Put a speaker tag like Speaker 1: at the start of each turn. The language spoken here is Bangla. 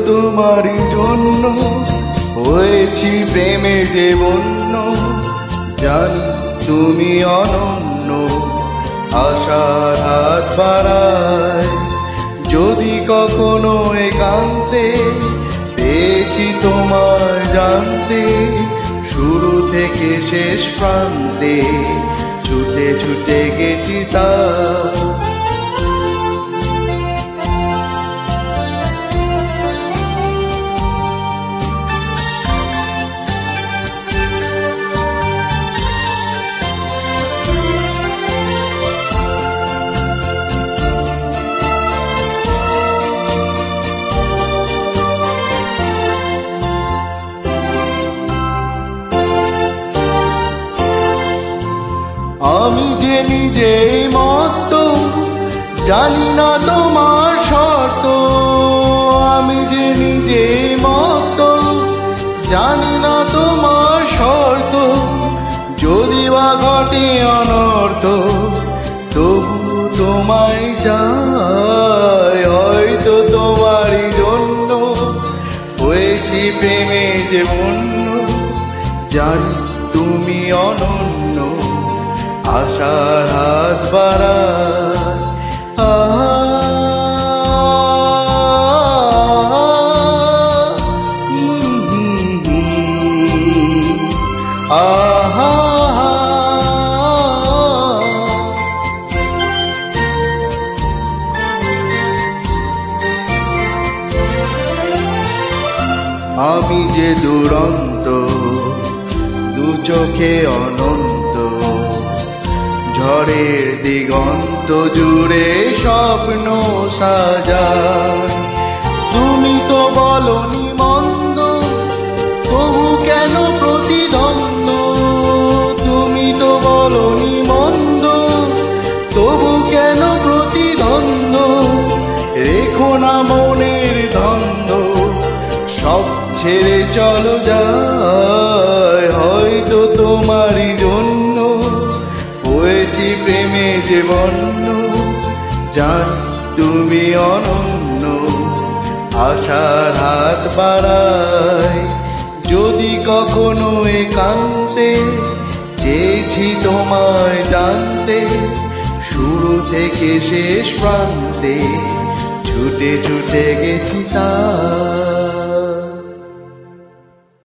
Speaker 1: তোমারই জন্য হয়েছি প্রেমে যে বন্য, জানি তুমি অনন্য, আশার হাত বাড়ায়। যদি কখনো একান্তে পেয়েছি তোমায় জানতে, শুরু থেকে শেষ প্রান্তে ছুটে ছুটে গেছি তা। আমি যে নিজেই মত্ত, জানি না তোমার শর্ত। আমি যে নিজেই মত্ত, জানি না তোমার শর্ত। যদি বা ঘটে অনর্থ, তবু তোমায় চাই। হয়তো তোমারই জন্য হয়েছি প্রেমে যে বন্য, জানি তুমি অনন্য, আশার হাত বাড়ায়। আমি যে দুরন্ত, দু চোখে অনন্ত, ঝড়ের দিগন্ত জুড়ে স্বপ্ন সাজায়। তুমি তো বলনি মন্দ, তবু কেন প্রতিদ্বন্দ্ব? তুমি তো বলনি মন্দ, তবু কেন প্রতিদ্বন্দ্ব? রেখো না মনের দ্বন্দ্ব, সব ছেড়ে চলো যায়। হয়তো তোমারই জন্য হয়েছি প্রেমে যে বন্য, জানি তুমি অনন্য, আশার হাত বাড়ায়। যদি কখনো একান্তে চেয়েছি তোমায় জানতে, শুরু থেকে শেষ প্রান্তে ছুটে ছুটে গেছি তা।